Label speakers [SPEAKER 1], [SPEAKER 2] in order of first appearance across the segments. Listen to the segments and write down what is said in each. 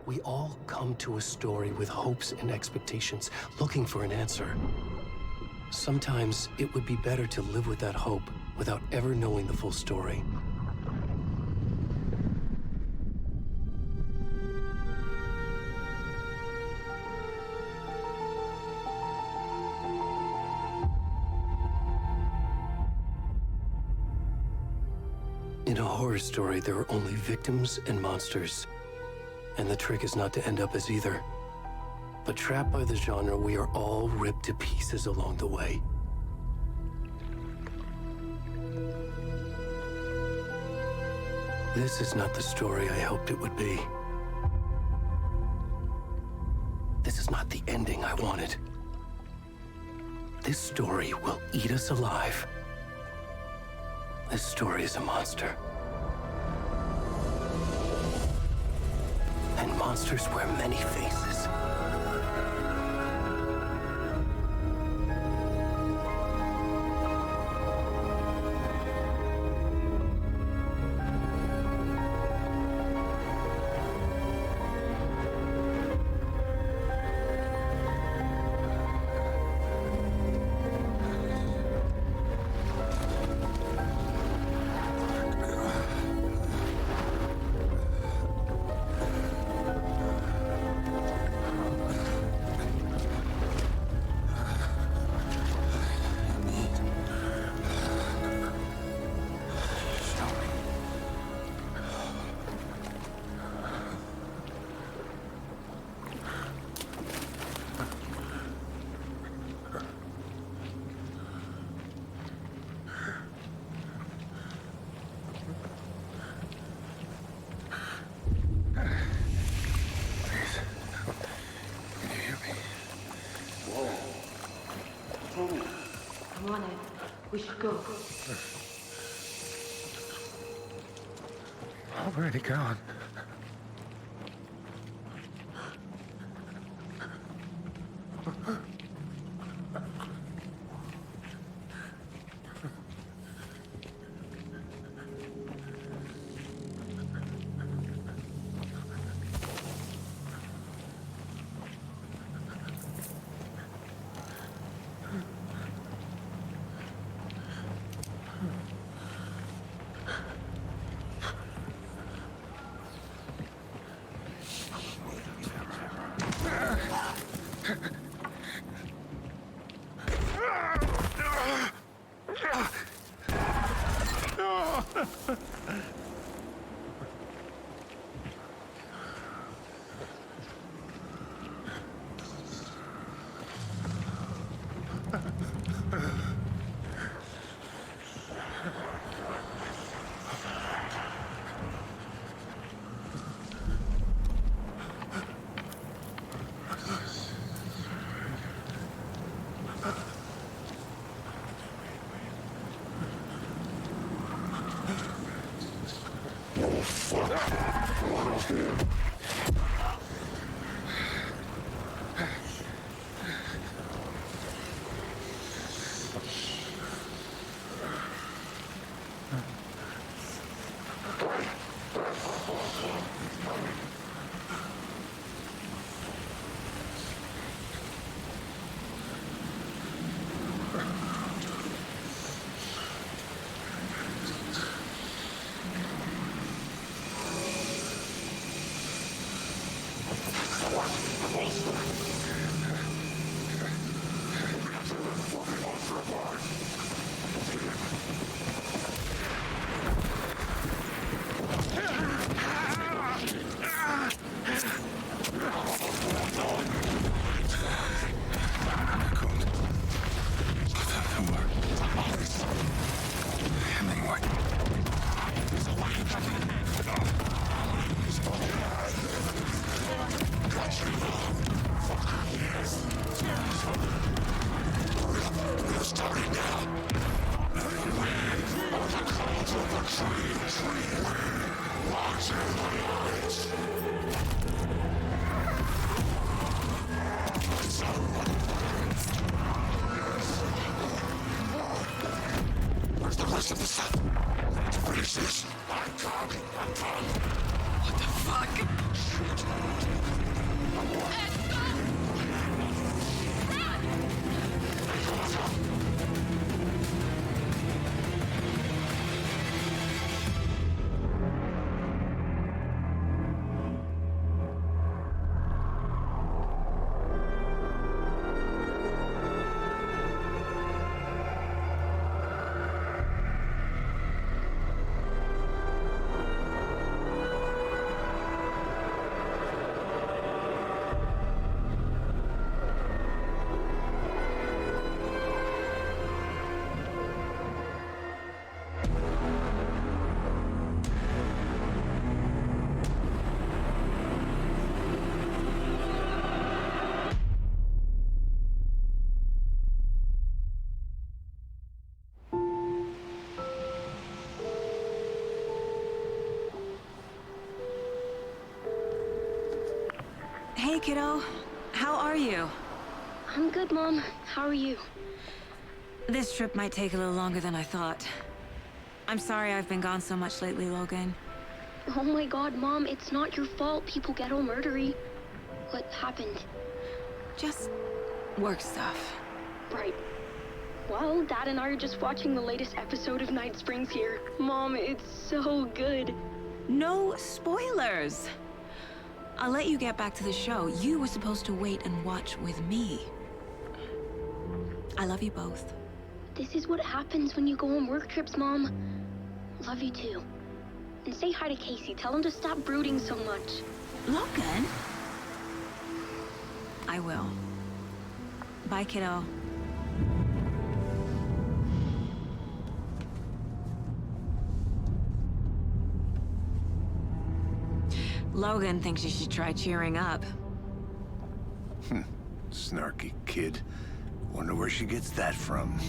[SPEAKER 1] We all come to a story with hopes and expectations, looking for an answer. Sometimes it would be better to live with that hope without ever knowing the full story. In a horror story, there are only victims and monsters. And the trick is not to end up as either. But trapped by the genre, we are all ripped to pieces along the way. This is not the story I hoped it would be. This is not the ending I wanted. This story will eat us alive. This story is a monster. And monsters wear many faces.
[SPEAKER 2] Come on, Ed. We should go.
[SPEAKER 3] Already gone. Where's the rest of the stuff? Finish this. I'm done.
[SPEAKER 1] What the
[SPEAKER 3] Hey, kiddo. How are you?
[SPEAKER 2] I'm good, Mom. How are you?
[SPEAKER 3] This trip might take a little longer than I thought. I'm sorry I've been gone so much lately, Logan.
[SPEAKER 2] Oh my god, Mom, it's not your fault people get all murdery. What happened?
[SPEAKER 3] Just work stuff.
[SPEAKER 2] Right. Well, Dad and I are just watching the latest episode of Night Springs here. Mom, it's so good.
[SPEAKER 3] No spoilers! I'll let you get back to the show. You were supposed to wait and watch with me. I love you both.
[SPEAKER 2] This is what happens when you go on work trips, Mom. Love you too. And say hi to Casey. Tell him to stop brooding so much.
[SPEAKER 3] Logan? I will. Bye, kiddo. Logan thinks you should try cheering up.
[SPEAKER 4] Snarky kid. Wonder where she gets that from.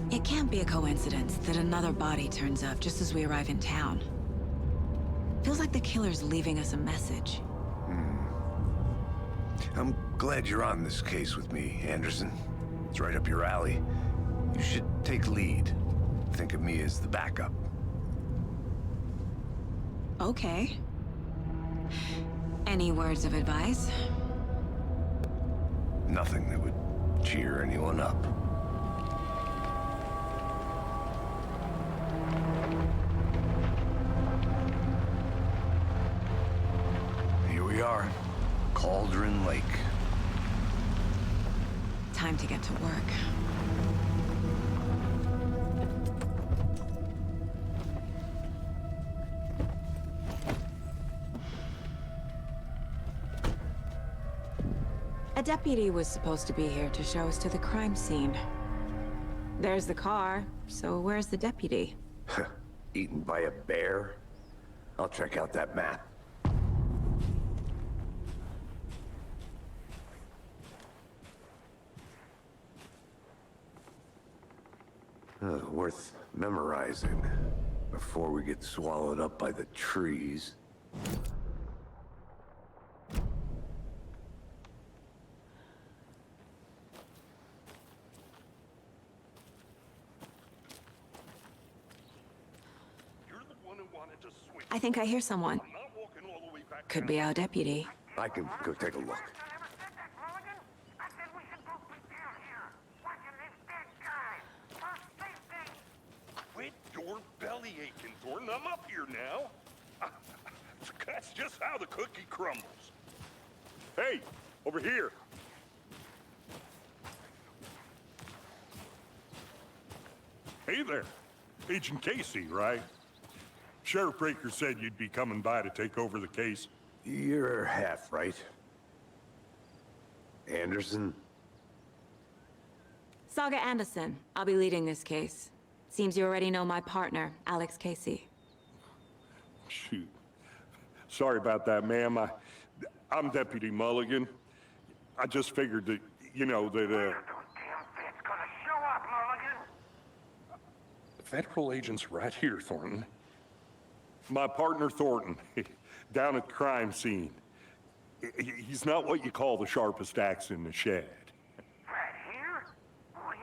[SPEAKER 3] It can't be a coincidence that another body turns up just as we arrive in town. Feels like the killer's leaving us a message.
[SPEAKER 4] I'm glad you're on this case with me, Anderson. It's right up your alley. You should take lead. Think of me as the backup.
[SPEAKER 3] Okay. Any words of advice?
[SPEAKER 4] Nothing that would cheer anyone up. Here we are. Cauldron Lake.
[SPEAKER 3] Time to get to work. A deputy was supposed to be here to show us to the crime scene. There's the car, so where's the deputy?
[SPEAKER 4] Eaten by a bear? I'll check out that map. Worth memorizing before we get swallowed up by the trees.
[SPEAKER 5] You're the one who wanted to swing.
[SPEAKER 3] I think I hear someone.
[SPEAKER 5] I'm not walking all the way back
[SPEAKER 3] Could
[SPEAKER 5] down.
[SPEAKER 3] be our deputy.
[SPEAKER 4] I can go take a look.
[SPEAKER 5] Quit your belly aching, Thornton. I'm up here now. That's just how the cookie crumbles. Hey, over here. Hey there. Agent Casey, right? Sheriff Breaker said you'd be coming by to take over the case.
[SPEAKER 4] You're half right. Anderson?
[SPEAKER 3] Saga Anderson. I'll be leading this case. Seems you already know my partner, Alex Casey.
[SPEAKER 5] Shoot. Sorry about that, ma'am. I'm Deputy Mulligan. I just figured that, you know, that, Federal agent's right here, Thornton. My partner, Thornton, down at the crime scene. He's not what you call the sharpest axe in the shed.
[SPEAKER 6] Right here? Well,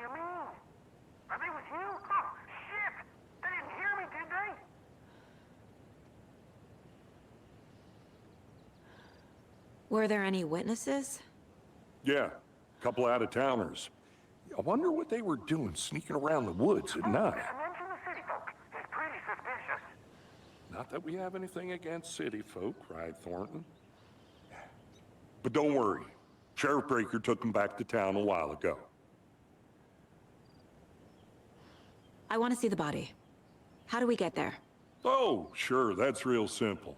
[SPEAKER 3] Were there any witnesses?
[SPEAKER 5] Yeah, a couple out-of-towners. I wonder what they were doing sneaking around the woods at night.
[SPEAKER 6] Mention the city folk. It's pretty suspicious.
[SPEAKER 5] Not that we have anything against city folk, cried Thornton. But don't worry. Sheriff Breaker took them back to town a while ago.
[SPEAKER 3] I want to see the body. How do we get there?
[SPEAKER 5] Oh, sure, that's real simple.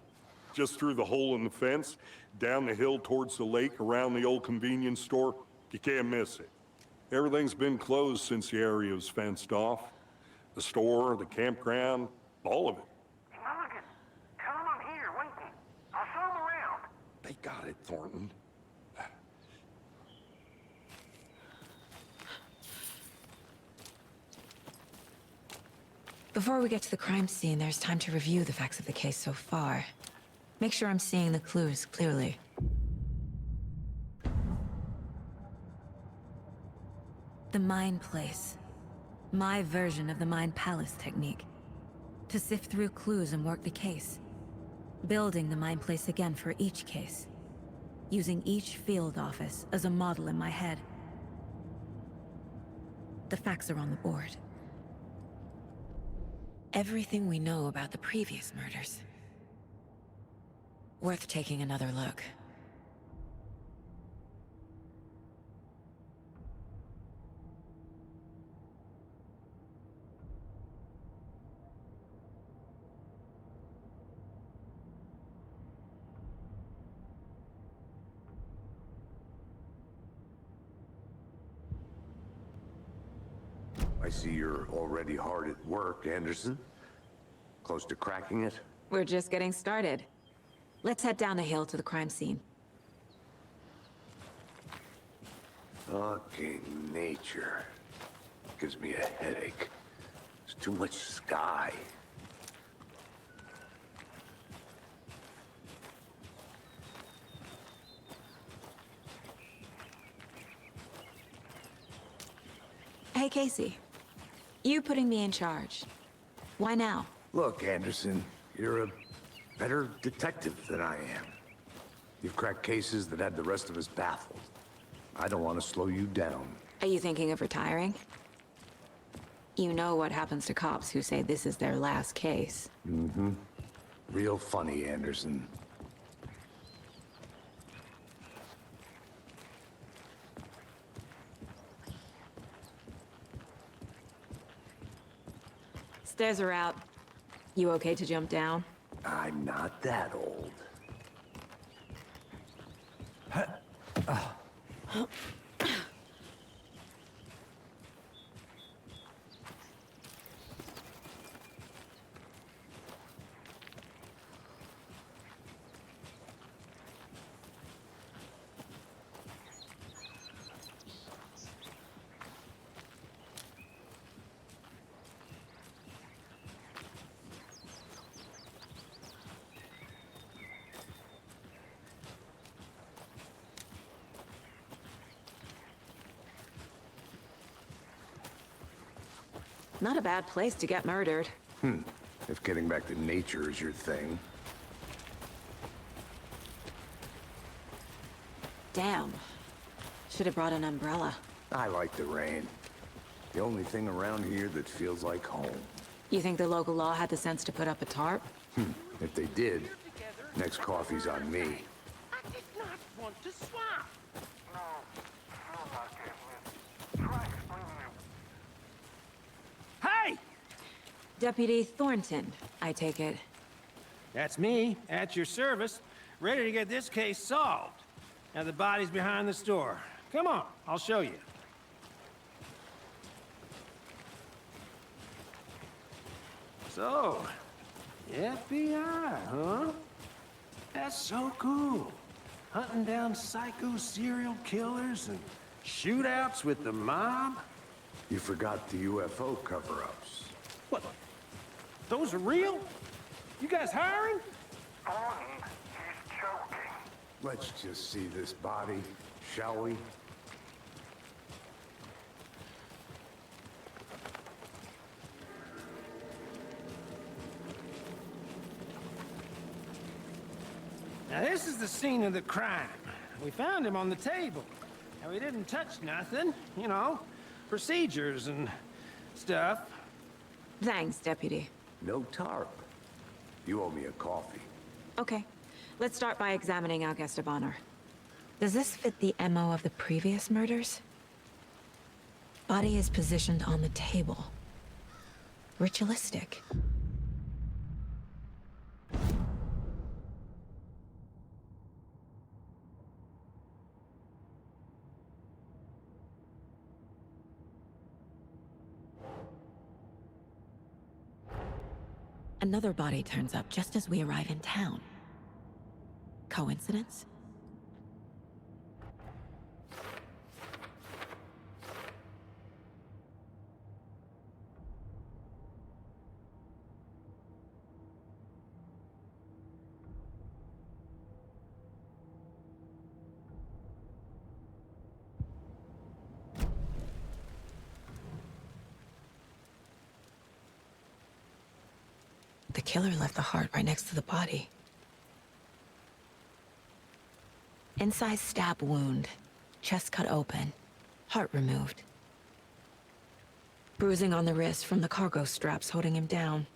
[SPEAKER 5] Just through the hole in the fence, down the hill towards the lake, around the old convenience store. You can't miss it. Everything's been closed since the area was fenced off. The store, the campground, all of it.
[SPEAKER 6] Mulligan, tell him I'm here waiting. I'll show him around.
[SPEAKER 5] They got it, Thornton.
[SPEAKER 3] Before we get to the crime scene, there's time to review the facts of the case so far. Make sure I'm seeing the clues clearly. The Mind Place. My version of the Mind Palace technique. To sift through clues and work the case. Building the Mind Place again for each case. Using each field office as a model in my head. The facts are on the board. Everything we know about the previous murders. Worth taking another look.
[SPEAKER 4] I see you're already hard at work, Anderson. Close to cracking it?
[SPEAKER 3] We're just getting started. Let's head down the hill to the crime scene.
[SPEAKER 4] Fucking nature. Gives me a headache. There's too much sky.
[SPEAKER 3] Hey, Casey. You putting me in charge. Why now?
[SPEAKER 4] Look, Anderson, you're a better detective than I am. You've cracked cases that had the rest of us baffled. I don't want to slow you down.
[SPEAKER 3] Are you thinking of retiring? You know what happens to cops who say this is their last case.
[SPEAKER 4] Mm-hmm. Real funny, Anderson.
[SPEAKER 3] Stairs are out. You okay to jump down?
[SPEAKER 4] I'm not that old.
[SPEAKER 3] Not a bad place to get murdered.
[SPEAKER 4] If getting back to nature is your thing.
[SPEAKER 3] Damn. Should have brought an umbrella.
[SPEAKER 4] I like the rain. The only thing around here that feels like home.
[SPEAKER 3] You think the local law had the sense to put up a tarp?
[SPEAKER 4] If they did, next coffee's on me.
[SPEAKER 6] I did not want to swap. No, you're not getting it. Try explaining it.
[SPEAKER 7] Hey!
[SPEAKER 3] Deputy Thornton, I take it.
[SPEAKER 7] That's me, at your service, ready to get this case solved. Now the body's behind the store. Come on, I'll show you. So, FBI, huh? That's so cool. Hunting down psycho serial killers and shootouts with the mob.
[SPEAKER 4] You forgot the UFO cover-ups.
[SPEAKER 7] What? Those are real? You guys hiring?
[SPEAKER 6] Thornton, he's choking.
[SPEAKER 4] Let's just see this body, shall we?
[SPEAKER 7] Now this is the scene of the crime. We found him on the table. And we didn't touch nothing, you know, procedures and stuff.
[SPEAKER 3] Thanks, Deputy.
[SPEAKER 4] No tarp. You owe me a coffee.
[SPEAKER 3] Okay, let's start by examining our guest of honor. Does this fit the MO of the previous murders? Body is positioned on the table. Ritualistic. Another body turns up just as we arrive in town. Coincidence? The killer left the heart right next to the body. Incised stab wound, chest cut open, heart removed. Bruising on the wrist from the cargo straps holding him down.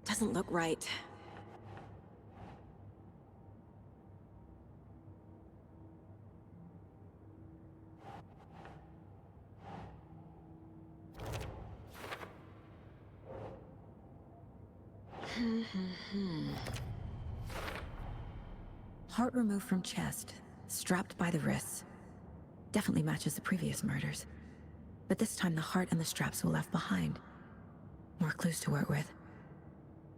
[SPEAKER 3] Doesn't look right. Heart removed from chest, strapped by the wrists. Definitely matches the previous murders. But this time the heart and the straps were left behind. More clues to work with.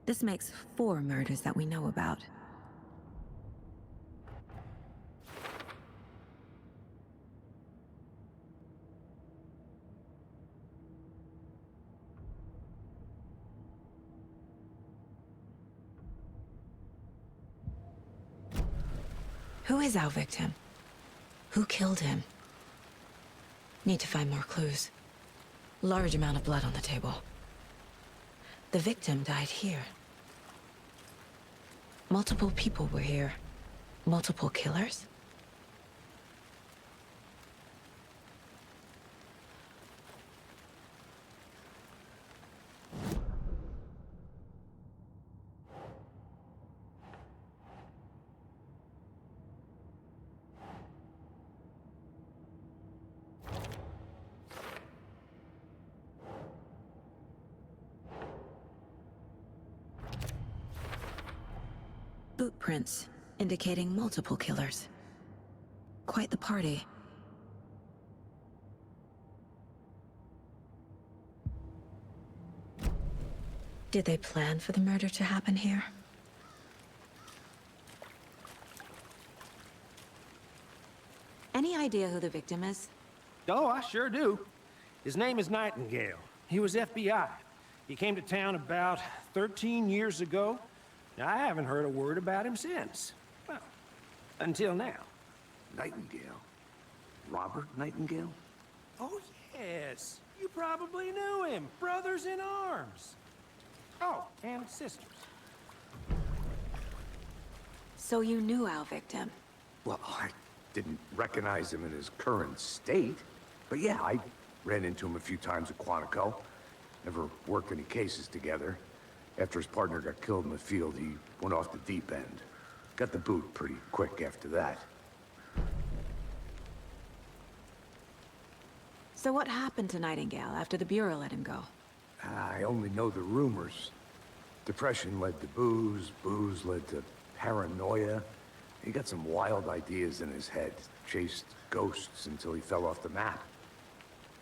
[SPEAKER 3] This makes 4 murders that we know about. Who is our victim? Who killed him? Need to find more clues. Large amount of blood on the table. The victim died here. Multiple people were here. Multiple killers? Boot prints, indicating multiple killers. Quite the party. Did they plan for the murder to happen here? Any idea who the victim is?
[SPEAKER 7] Oh, I sure do. His name is Nightingale. He was FBI. He came to town about 13 years ago. I haven't heard a word about him since. Well, until now.
[SPEAKER 4] Nightingale? Robert Nightingale?
[SPEAKER 7] Oh, yes. You probably knew him. Brothers in arms. Oh, and sisters.
[SPEAKER 3] So you knew our victim?
[SPEAKER 4] Well, I didn't recognize him in his current state. But yeah, I ran into him a few times at Quantico. Never worked any cases together. After his partner got killed in the field, he went off the deep end. Got the boot pretty quick after that.
[SPEAKER 3] So what happened to Nightingale after the Bureau let him go?
[SPEAKER 4] I only know the rumors. Depression led to booze, booze led to paranoia. He got some wild ideas in his head, chased ghosts until he fell off the map.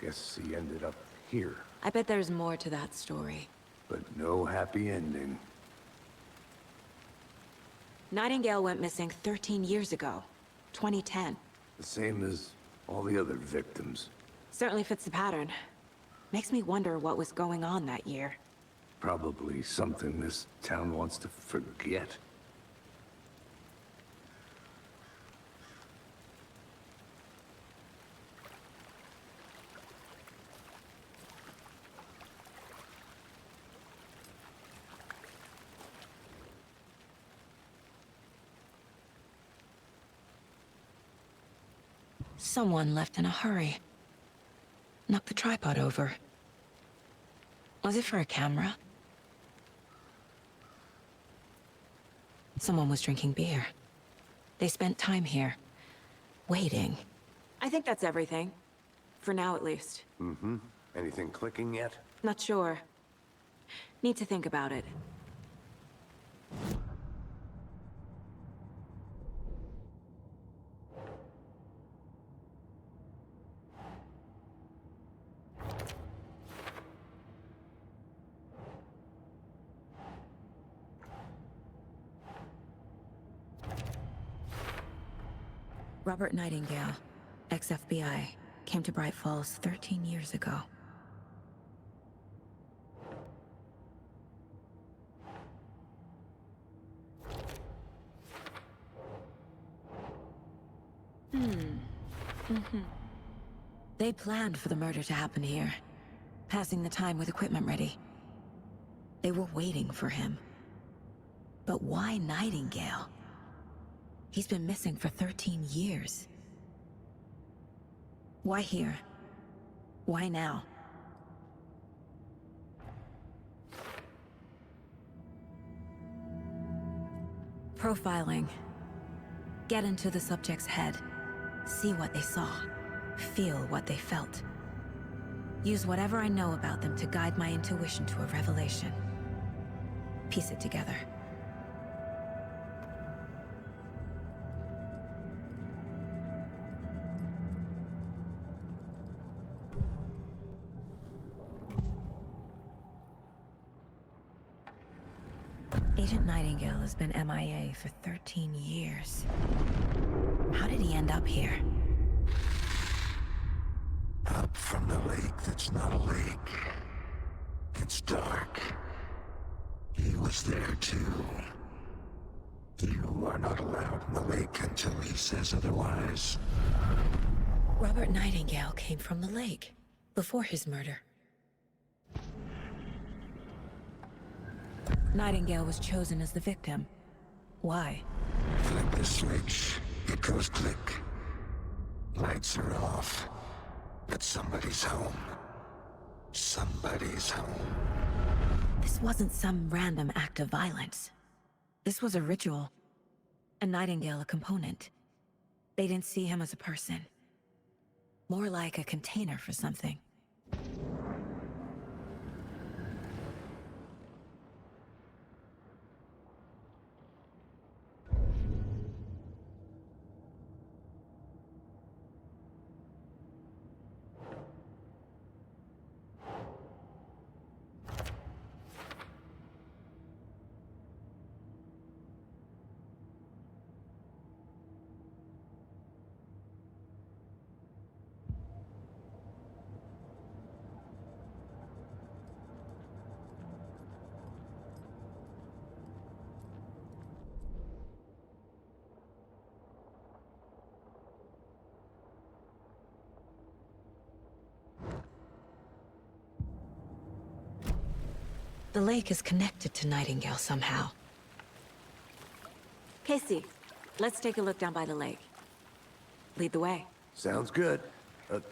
[SPEAKER 4] Guess he ended up here.
[SPEAKER 3] I bet there's more to that story.
[SPEAKER 4] But no happy ending.
[SPEAKER 3] Nightingale went missing 13 years ago. 2010.
[SPEAKER 4] The same as all the other victims.
[SPEAKER 3] Certainly fits the pattern. Makes me wonder what was going on that year.
[SPEAKER 4] Probably something this town wants to forget.
[SPEAKER 3] Someone left in a hurry. Knocked the tripod over. Was it for a camera? Someone was drinking beer. They spent time here, waiting. I think that's everything. For now, at least.
[SPEAKER 4] Mm-hmm. Anything clicking yet?
[SPEAKER 3] Not sure. Need to think about it. Robert Nightingale, ex-FBI, came to Bright Falls 13 years ago. They planned for the murder to happen here, passing the time with equipment ready. They were waiting for him. But why Nightingale? He's been missing for 13 years. Why here? Why now? Profiling. Get into the subject's head. See what they saw. Feel what they felt. Use whatever I know about them to guide my intuition to a revelation. Piece it together. Agent Nightingale has been MIA for 13 years. How did he end up here?
[SPEAKER 8] Up from the lake that's not a lake. It's dark. He was there too. You are not allowed in the lake until he says otherwise.
[SPEAKER 3] Robert Nightingale came from the lake, before his murder. Nightingale was chosen as the victim. Why?
[SPEAKER 8] Flip the switch. It goes click. Lights are off. But somebody's home. Somebody's home.
[SPEAKER 3] This wasn't some random act of violence. This was a ritual. And Nightingale a component. They didn't see him as a person. More like a container for something. The lake is connected to Nightingale somehow. Casey, let's take a look down by the lake. Lead the way.
[SPEAKER 4] Sounds good.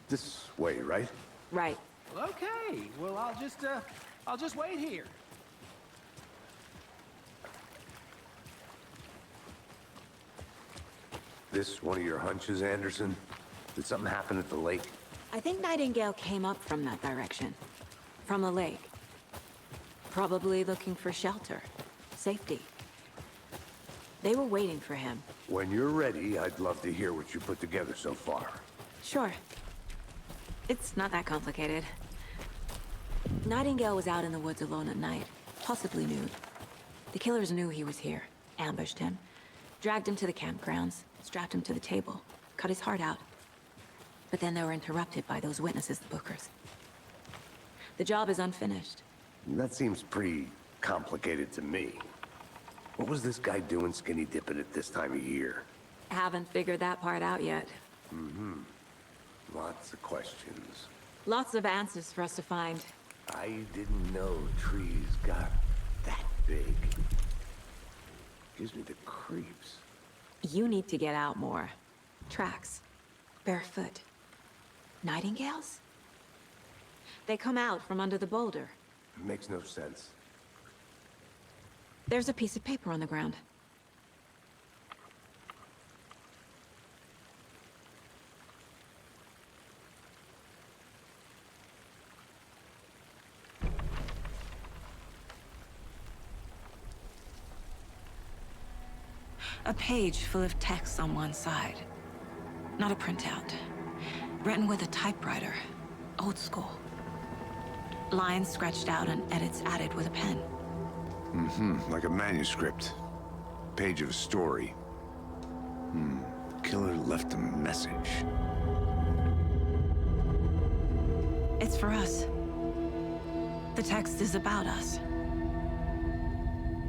[SPEAKER 4] This way, right?
[SPEAKER 3] Right.
[SPEAKER 7] Okay, well, I'll just wait here.
[SPEAKER 4] This one of your hunches, Anderson? Did something happen at the lake?
[SPEAKER 3] I think Nightingale came up from that direction. From the lake. Probably looking for shelter. Safety. They were waiting for him.
[SPEAKER 4] When you're ready, I'd love to hear what you put together so far.
[SPEAKER 3] Sure. It's not that complicated. Nightingale was out in the woods alone at night, possibly nude. The killers knew he was here, ambushed him, Dragged him to the campgrounds, strapped him to the table, cut his heart out. But then they were interrupted by those witnesses, the Bookers. The job is unfinished.
[SPEAKER 4] That seems pretty complicated to me. What was this guy doing skinny dipping at this time of year?
[SPEAKER 3] Haven't figured that part out yet.
[SPEAKER 4] Lots of questions.
[SPEAKER 3] Lots of answers for us to find.
[SPEAKER 4] I didn't know trees got that big. Gives me the creeps.
[SPEAKER 3] You need to get out more. Tracks. Barefoot. Nightingales? They come out from under the boulder.
[SPEAKER 4] It makes no sense.
[SPEAKER 3] There's a piece of paper on the ground. A page full of text on one side. Not a printout. Written with a typewriter. Old school. Lines scratched out and edits added with a pen.
[SPEAKER 4] Like a manuscript. Page of a story. Killer left a message.
[SPEAKER 3] It's for us. The text is about us.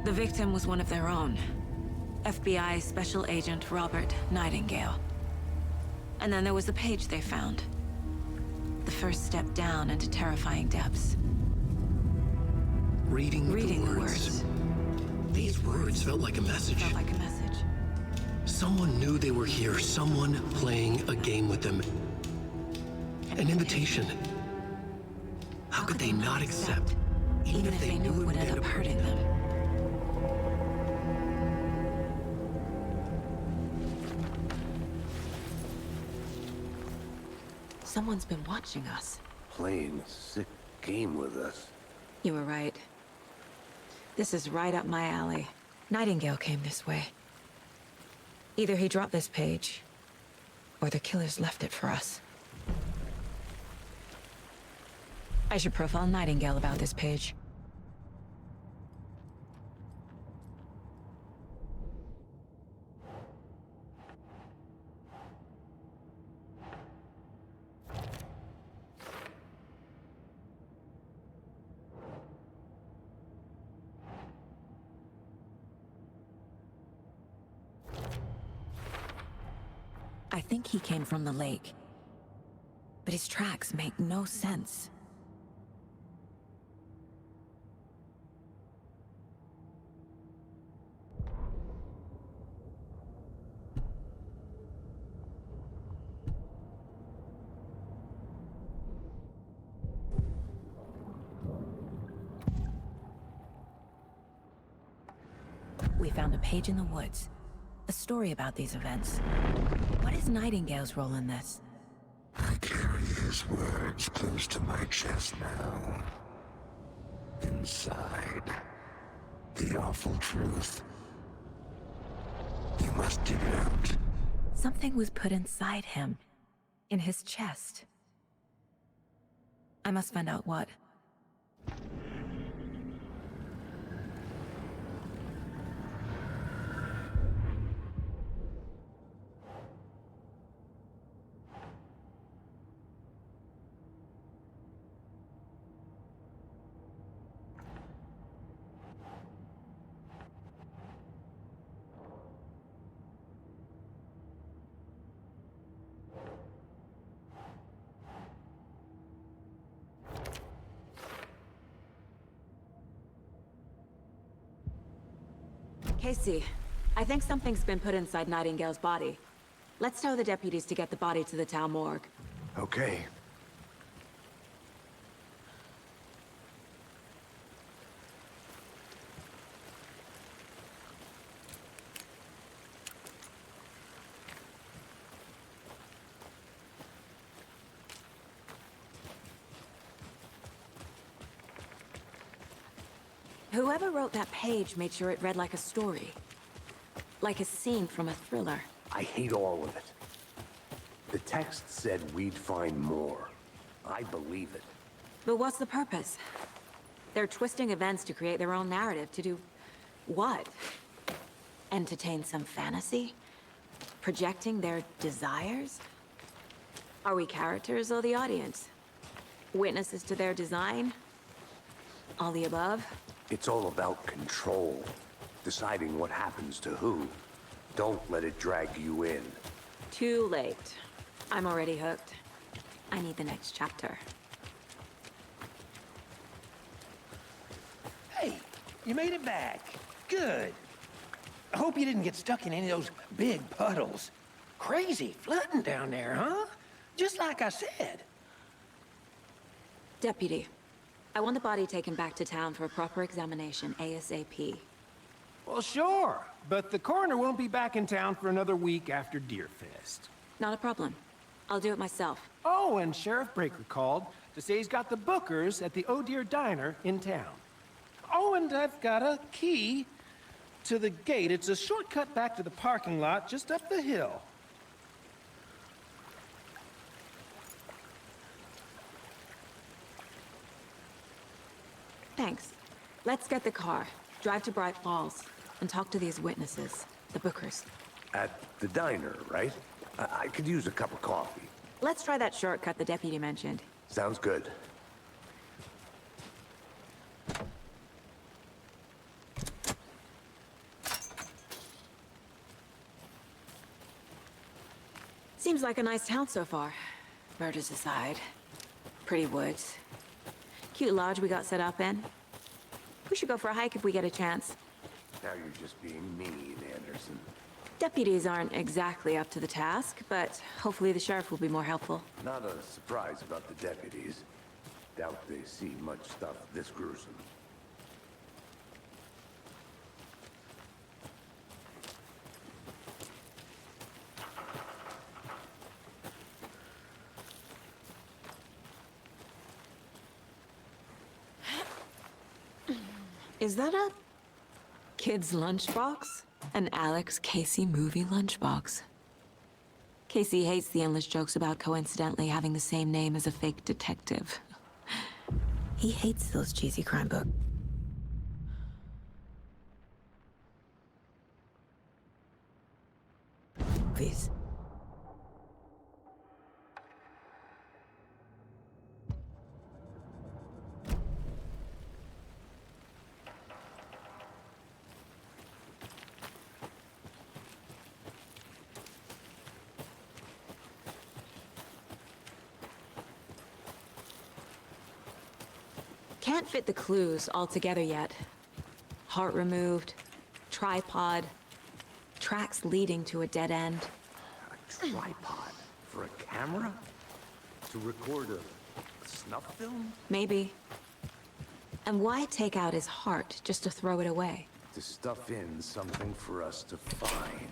[SPEAKER 3] The victim was one of their own. FBI Special Agent Robert Nightingale. And then there was the page they found. The first step down into terrifying depths.
[SPEAKER 1] Reading
[SPEAKER 3] the
[SPEAKER 1] the
[SPEAKER 3] words.
[SPEAKER 1] These words felt like a message.
[SPEAKER 3] Felt like a message.
[SPEAKER 1] Someone knew they were here, someone playing a game with them. An invitation. How could they not accept,
[SPEAKER 3] even if they knew it would end up hurting them? Someone's been watching us.
[SPEAKER 4] Playing a sick game with us.
[SPEAKER 3] You were right. This is right up my alley. Nightingale came this way. Either he dropped this page, or the killers left it for us. I should profile Nightingale about this page. I think he came from the lake. But his tracks make no sense. We found a page in the woods. A story about these events. What is Nightingale's role in this?
[SPEAKER 8] I carry his words close to my chest now. Inside, the awful truth. You must dig it out.
[SPEAKER 3] Something was put inside him. In his chest. I must find out what. Casey, I think something's been put inside Nightingale's body. Let's tell the deputies to get the body to the town morgue.
[SPEAKER 4] Okay.
[SPEAKER 3] Whoever wrote that page made sure it read like a story. Like a scene from a thriller.
[SPEAKER 4] I hate all of it. The text said we'd find more. I believe it.
[SPEAKER 3] But what's the purpose? They're twisting events to create their own narrative. To do what? Entertain some fantasy? Projecting their desires? Are we characters or the audience? Witnesses to their design? All the above?
[SPEAKER 4] It's all about control. Deciding what happens to who. Don't let it drag you in.
[SPEAKER 3] Too late. I'm already hooked. I need the next chapter.
[SPEAKER 7] Hey, you made it back. Good. I hope you didn't get stuck in any of those big puddles. Crazy flooding down there, huh? Just like I said.
[SPEAKER 3] Deputy, I want the body taken back to town for a proper examination ASAP.
[SPEAKER 7] Well, sure. But the coroner won't be back in town for another week after Deerfest.
[SPEAKER 3] Not a problem. I'll do it myself.
[SPEAKER 7] Oh, and Sheriff Breaker called to say he's got the Bookers at the Oh Dear Diner in town. Oh, and I've got a key to the gate. It's a shortcut back to the parking lot just up the hill.
[SPEAKER 3] Thanks. Let's get the car, drive to Bright Falls, and talk to these witnesses, the Bookers.
[SPEAKER 4] At the diner, right? I could use a cup of coffee.
[SPEAKER 3] Let's try that shortcut the deputy mentioned.
[SPEAKER 4] Sounds good.
[SPEAKER 3] Seems like a nice town so far. Murders aside. Pretty woods. Cute lodge we got set up in. We should go for a hike if we get a chance.
[SPEAKER 4] Now you're just being mean, Anderson.
[SPEAKER 3] Deputies aren't exactly up to the task, but hopefully the sheriff will be more helpful.
[SPEAKER 4] Not a surprise about the deputies. Doubt they see much stuff this gruesome.
[SPEAKER 3] Is that a kid's lunchbox? An Alex Casey movie lunchbox. Casey hates the endless jokes about coincidentally having the same name as a fake detective. He hates those cheesy crime books. Movies. Can't fit the clues all together yet. Heart removed, tripod, tracks leading to a dead end.
[SPEAKER 4] A tripod? For a camera? To record a snuff film?
[SPEAKER 3] Maybe. And why take out his heart just to throw it away?
[SPEAKER 4] To stuff in something for us to find.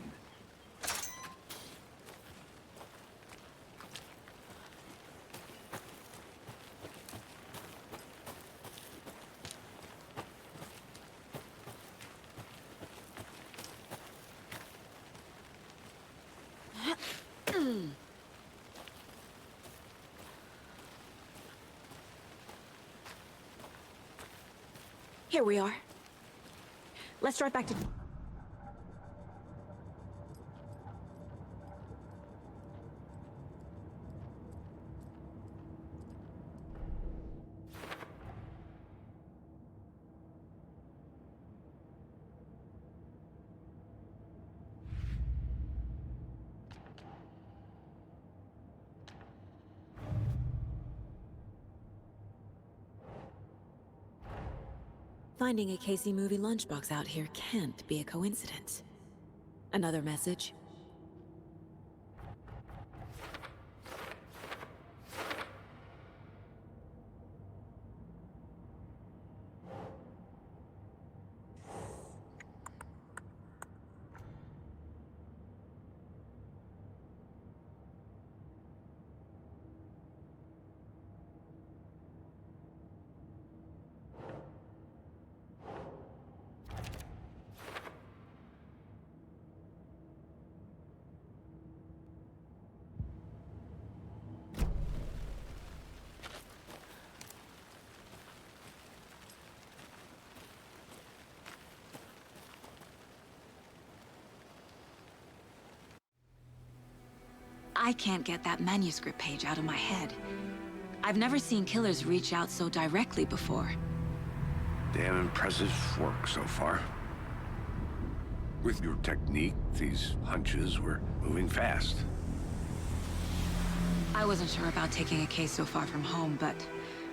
[SPEAKER 3] Here we are. Let's drive back to... Finding a Casey movie lunchbox out here can't be a coincidence. Another message? I can't get that manuscript page out of my head. I've never seen killers reach out so directly before.
[SPEAKER 4] Damn impressive work so far. With your technique, these hunches were moving fast.
[SPEAKER 3] I wasn't sure about taking a case so far from home, but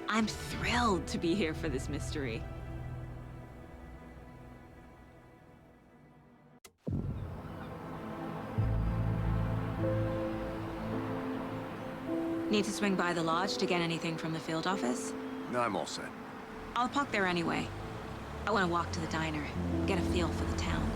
[SPEAKER 3] I'm thrilled to be here for this mystery. Need to swing by the lodge to get anything from the field office?
[SPEAKER 4] No, I'm all set.
[SPEAKER 3] I'll park there anyway. I want to walk to the diner, get a feel for the town.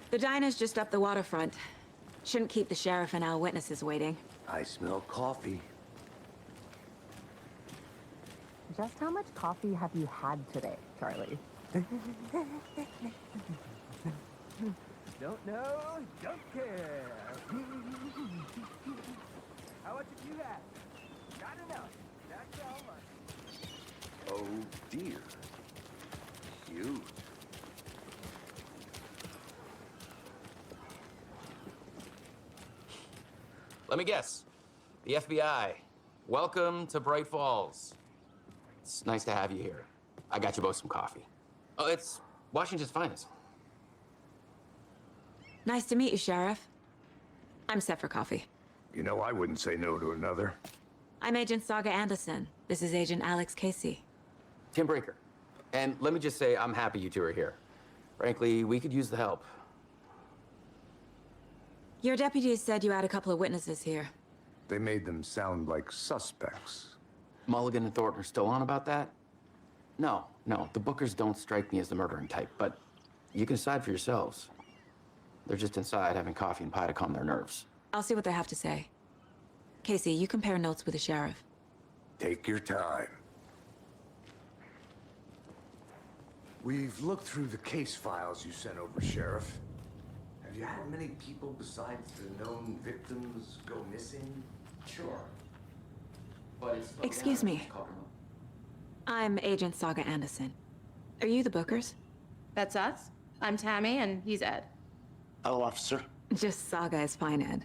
[SPEAKER 3] The diner's just up the waterfront. Shouldn't keep the sheriff and our witnesses waiting.
[SPEAKER 4] I smell coffee.
[SPEAKER 9] Just how much coffee have you had today, Charlie?
[SPEAKER 7] Don't know, don't care. How much have you had? Not enough. That's how much.
[SPEAKER 4] Oh dear. Cute.
[SPEAKER 10] Let me guess. The FBI. Welcome to Bright Falls. It's nice to have you here. I got you both some coffee. Oh, it's Washington's finest.
[SPEAKER 3] Nice to meet you, Sheriff. I'm set for coffee.
[SPEAKER 4] You know, I wouldn't say no to another.
[SPEAKER 3] I'm Agent Saga Anderson. This is Agent Alex Casey.
[SPEAKER 10] Tim Brinker. And let me just say, I'm happy you two are here. Frankly, we could use the help.
[SPEAKER 3] Your deputies said you had a couple of witnesses here.
[SPEAKER 4] They made them sound like suspects.
[SPEAKER 10] Mulligan and Thornton are still on about that? No, the Bookers don't strike me as the murdering type, but you can decide for yourselves. They're just inside having coffee and pie to calm their nerves.
[SPEAKER 3] I'll see what they have to say. Casey, you compare notes with the sheriff.
[SPEAKER 4] Take your time. We've looked through the case files you sent over, Sheriff. Have you had many people besides the known victims go missing?
[SPEAKER 10] Sure. But it's...
[SPEAKER 3] Excuse me. I'm Agent Saga Anderson. Are you the Bookers?
[SPEAKER 11] That's us. I'm Tammy, and he's Ed.
[SPEAKER 12] Hello, officer.
[SPEAKER 3] Just Saga is fine, Ed.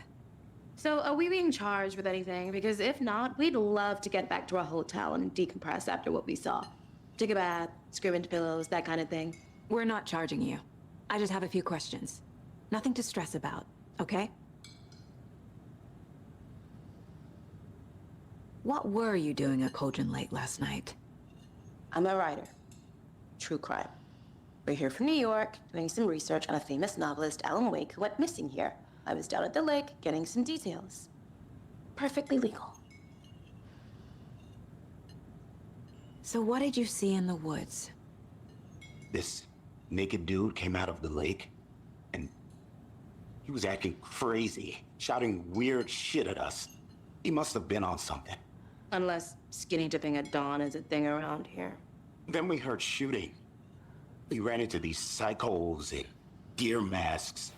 [SPEAKER 11] So, are we being charged with anything? Because if not, we'd love to get back to our hotel and decompress after what we saw. Take a bath, scream into pillows, that kind of thing.
[SPEAKER 3] We're not charging you. I just have a few questions. Nothing to stress about, okay? What were you doing at Cauldron Lake last night?
[SPEAKER 11] I'm a writer. True crime. We're here from New York, doing some research on a famous novelist, Alan Wake, who went missing here. I was down at the lake, getting some details. Perfectly legal.
[SPEAKER 3] So what did you see in the woods?
[SPEAKER 12] This naked dude came out of the lake, and he was acting crazy, shouting weird shit at us. He must have been on something.
[SPEAKER 11] Unless skinny dipping at dawn is a thing around here.
[SPEAKER 12] Then we heard shooting. We ran into these psychos in deer masks.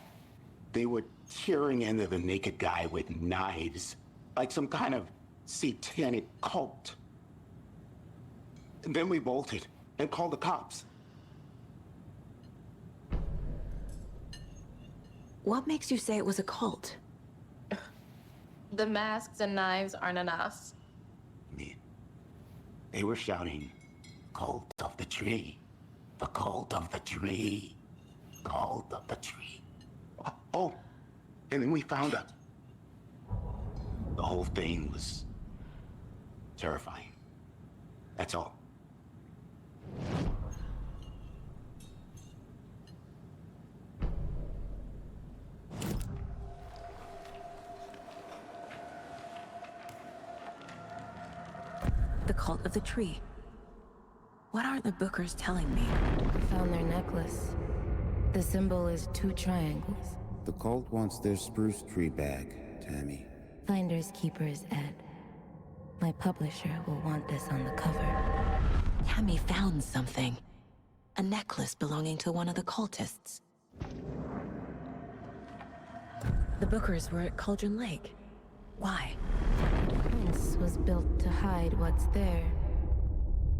[SPEAKER 12] They were tearing into the naked guy with knives, like some kind of satanic cult. And then we bolted and called the cops.
[SPEAKER 3] What makes you say it was a cult?
[SPEAKER 11] The masks and knives aren't enough.
[SPEAKER 12] I mean, they were shouting, "Cult of the tree, the cult of the tree, cult of the tree." Oh, and then we found out. The whole thing was terrifying. That's all.
[SPEAKER 3] The cult of the tree. What aren't the Bookers telling me?
[SPEAKER 13] Found their necklace. The symbol is 2 triangles.
[SPEAKER 14] The cult wants their spruce tree back, Tammy.
[SPEAKER 13] Finders keepers, Ed. My publisher will want this on the cover.
[SPEAKER 3] Tammy found something. A necklace belonging to one of the cultists. The Bookers were at Cauldron Lake. Why?
[SPEAKER 13] This was built to hide what's there.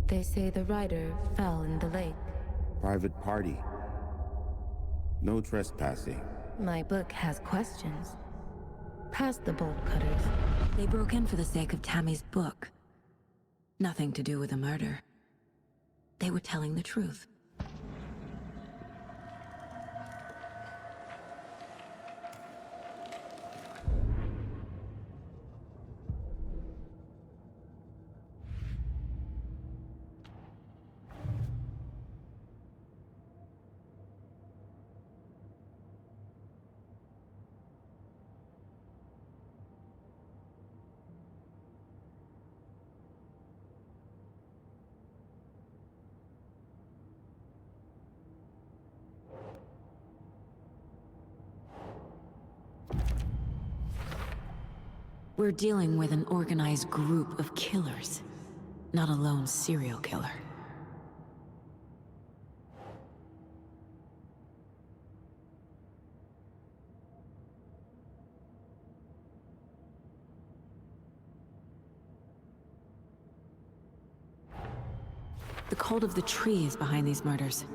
[SPEAKER 13] They say the rider fell in the lake.
[SPEAKER 14] Private party. No trespassing.
[SPEAKER 13] My book has questions. Past the bolt cutters.
[SPEAKER 3] They broke in for the sake of Tammy's book. Nothing to do with the murder. They were telling the truth. We're dealing with an organized group of killers, not a lone serial killer. The cult of the tree is behind these murders.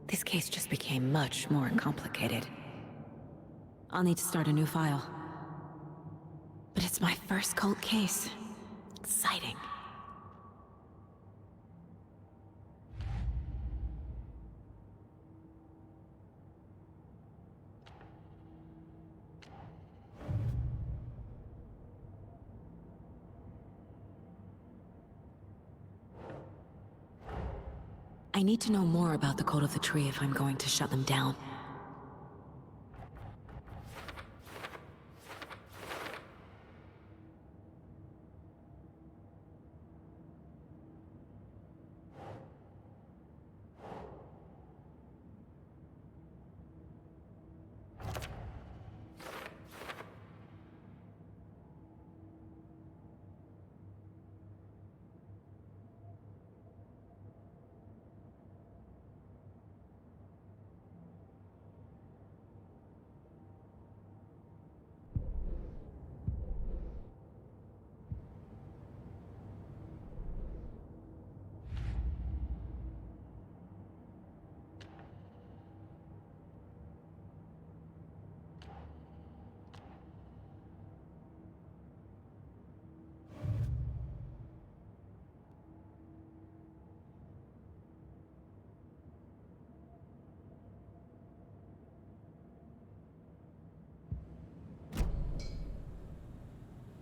[SPEAKER 3] This case just became much more complicated. I'll need to start a new file. But it's my first cult case. Exciting. I need to know more about the cult of the tree if I'm going to shut them down.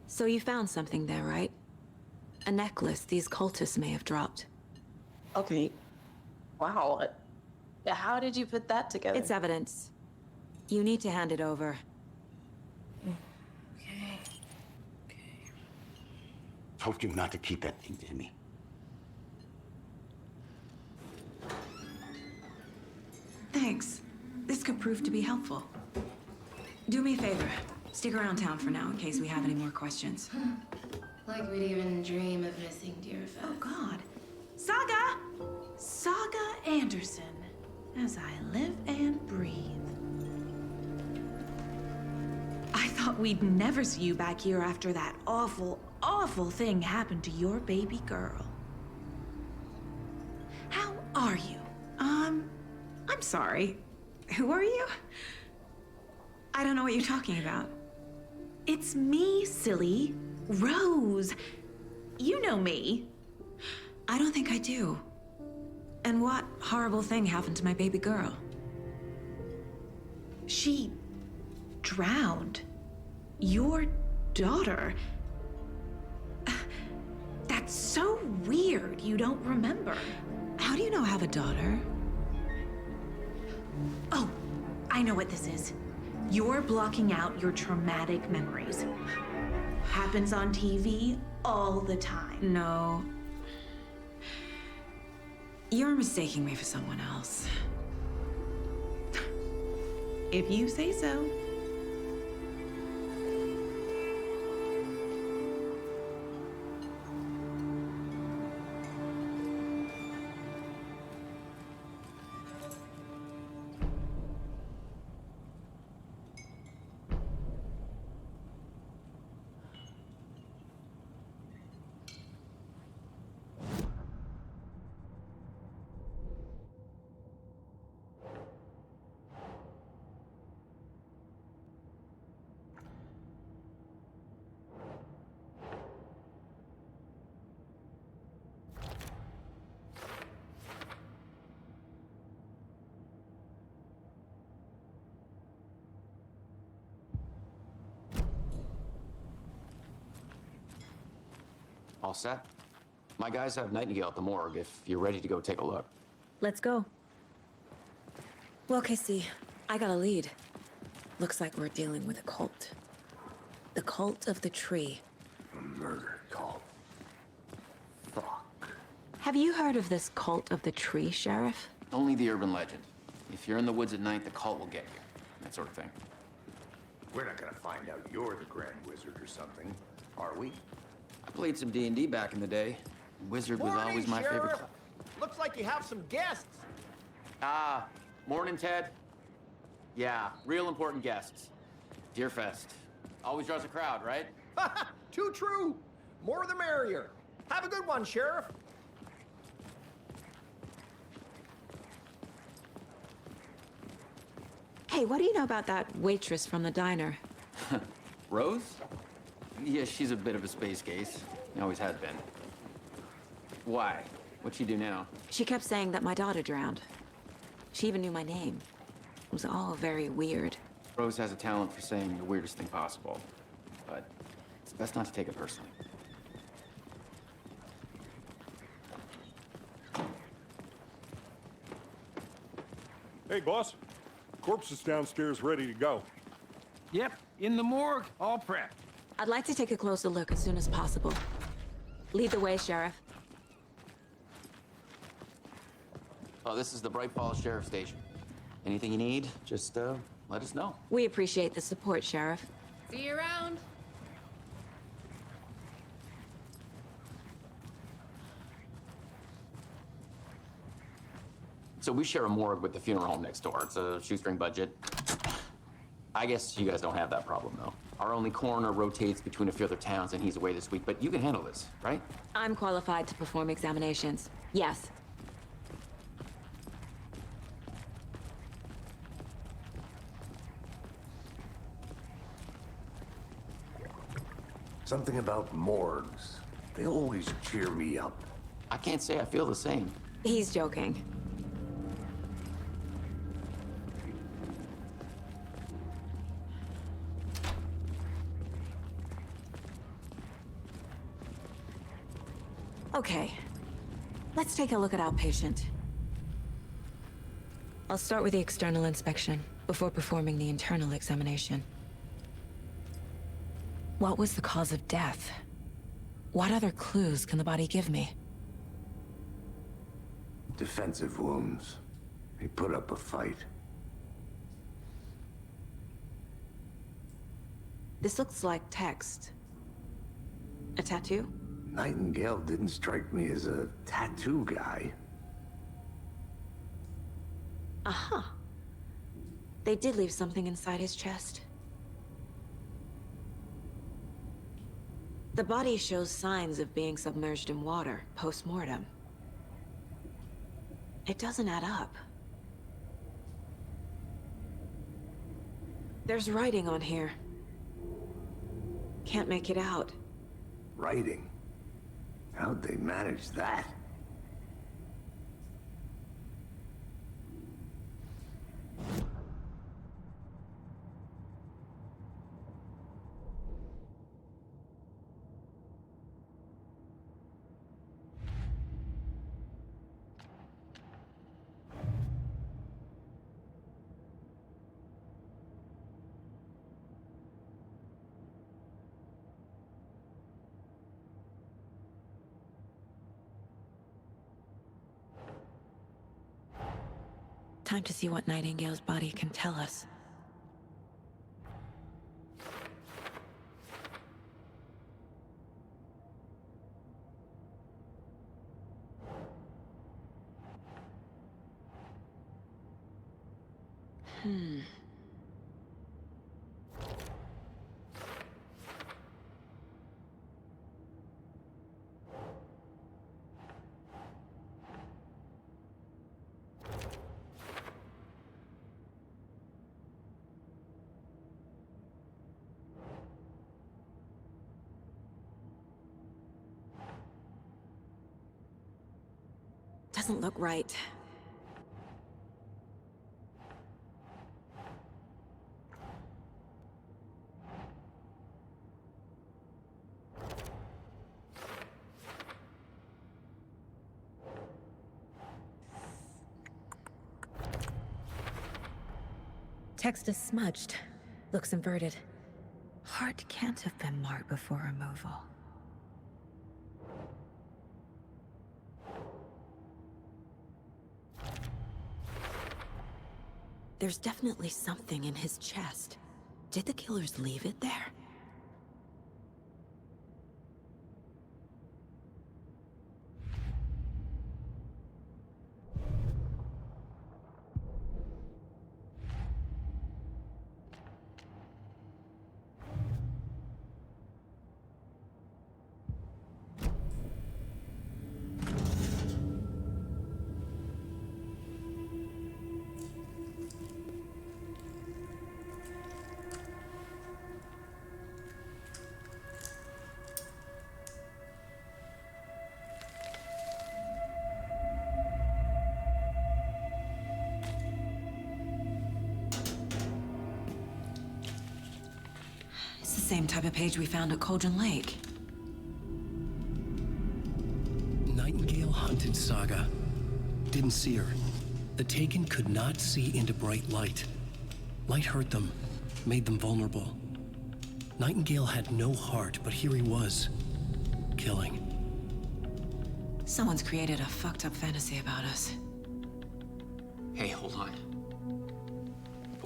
[SPEAKER 3] So you found something there, right? A necklace these cultists may have dropped.
[SPEAKER 11] Okay. Wow. How did you put that together?
[SPEAKER 3] It's evidence. You need to hand it over.
[SPEAKER 12] Okay. Told you not to keep that thing to me.
[SPEAKER 3] Thanks. This could prove to be helpful. Do me a favor. Stick around town for now in case we have any more questions.
[SPEAKER 15] Like we'd even dream of missing dear Feth.
[SPEAKER 16] Oh, God. Saga! Saga Anderson. As I live and breathe. I thought we'd never see you back here after that awful, awful thing happened to your baby girl. How are you? I'm sorry. Who are you? I don't know what you're talking about. It's me, silly. Rose. You know me. I don't think I do. And what horrible thing happened to my baby girl? She drowned. Your daughter. That's so weird you don't remember.
[SPEAKER 3] How do you know I have a daughter?
[SPEAKER 16] Oh, I know what this is. You're blocking out your traumatic memories. Happens on TV all the time.
[SPEAKER 3] No. You're mistaking me for someone else.
[SPEAKER 16] If you say so.
[SPEAKER 10] All set? My guys have Nightingale at the morgue if you're ready to go take a look.
[SPEAKER 3] Let's go. Well, Casey, I got a lead. Looks like we're dealing with a cult. The cult of the tree.
[SPEAKER 4] A murder cult. Fuck.
[SPEAKER 3] Have you heard of this cult of the tree, Sheriff?
[SPEAKER 10] Only the urban legend. If you're in the woods at night, the cult will get you. That sort of thing.
[SPEAKER 4] We're not gonna find out you're the Grand Wizard or something, are we?
[SPEAKER 10] I played some D&D back in the day. Wizard was always my favorite.
[SPEAKER 17] Looks like you have some guests.
[SPEAKER 10] Ah, morning, Ted. Yeah, real important guests. Deerfest. Always draws a crowd, right?
[SPEAKER 17] Too true. More the merrier. Have a good one, Sheriff.
[SPEAKER 3] Hey, what do you know about that waitress from the diner?
[SPEAKER 10] Rose? Yeah, she's a bit of a space case. Always has been. Why? What'd she do now?
[SPEAKER 3] She kept saying that my daughter drowned. She even knew my name. It was all very weird.
[SPEAKER 10] Rose has a talent for saying the weirdest thing possible. But it's best not to take it personally.
[SPEAKER 5] Hey, boss. Corpse is downstairs ready to go.
[SPEAKER 7] Yep, in the morgue, all prepped.
[SPEAKER 3] I'd like to take a closer look as soon as possible. Lead the way, Sheriff.
[SPEAKER 10] Oh, this is the Bright Falls Sheriff Station. Anything you need, just let us know.
[SPEAKER 3] We appreciate the support, Sheriff.
[SPEAKER 15] See you around.
[SPEAKER 10] So we share a morgue with the funeral home next door. It's a shoestring budget. I guess you guys don't have that problem, though. Our only coroner rotates between a few other towns, and he's away this week, but you can handle this, right?
[SPEAKER 3] I'm qualified to perform examinations. Yes.
[SPEAKER 4] Something about morgues. They always cheer me up.
[SPEAKER 10] I can't say I feel the same.
[SPEAKER 3] He's joking. Okay, let's take a look at our patient. I'll start with the external inspection before performing the internal examination. What was the cause of death? What other clues can the body give me?
[SPEAKER 4] Defensive wounds. He put up a fight.
[SPEAKER 3] This looks like text. A tattoo?
[SPEAKER 4] Nightingale didn't strike me as a tattoo guy.
[SPEAKER 3] Uh-huh. They did leave something inside his chest. The body shows signs of being submerged in water post-mortem. It doesn't add up. There's writing on here. Can't make it out.
[SPEAKER 4] Writing? How'd they manage that?
[SPEAKER 3] Time to see what Nightingale's body can tell us. Doesn't look right. Text is smudged. Looks inverted. Heart can't have been marked before removal. There's definitely something in his chest. Did the killers leave it there? It's the same type of page we found at Cauldron Lake.
[SPEAKER 1] Nightingale hunted Saga. Didn't see her. The Taken could not see into bright light. Light hurt them, made them vulnerable. Nightingale had no heart, but here he was, killing.
[SPEAKER 3] Someone's created a fucked up fantasy about us.
[SPEAKER 10] Hey, hold on.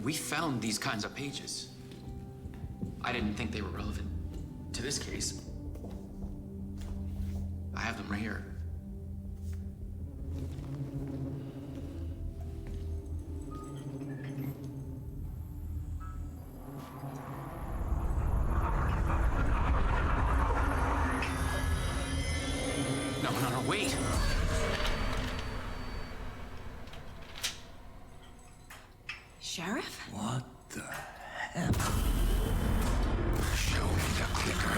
[SPEAKER 10] We found these kinds of pages. I didn't think they were relevant to this case. I have them right here. No, wait!
[SPEAKER 3] Sheriff?
[SPEAKER 8] What the hell? Show me the clicker.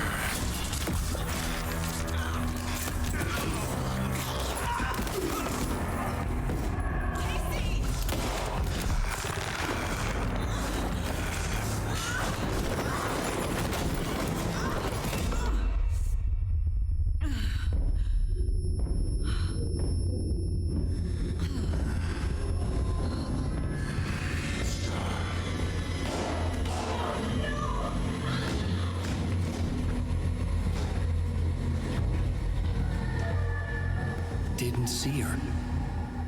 [SPEAKER 1] Didn't see her.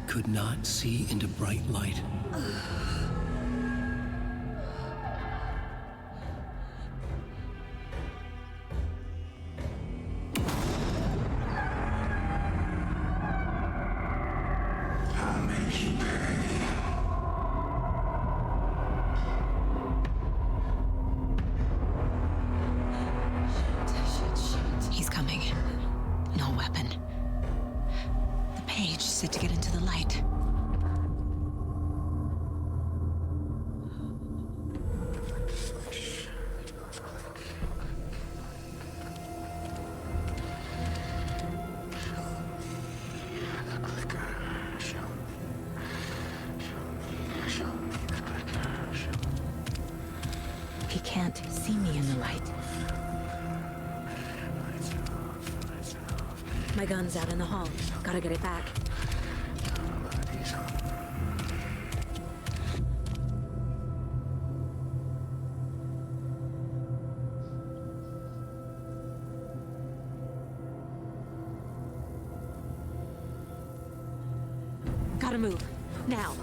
[SPEAKER 1] Could not see into bright light.
[SPEAKER 8] I'll make you pay.
[SPEAKER 3] He's coming. No weapon. The page said to get into the light. He can't see me in the light. My gun's out in the hall. Gotta get it back. Gotta move. Now.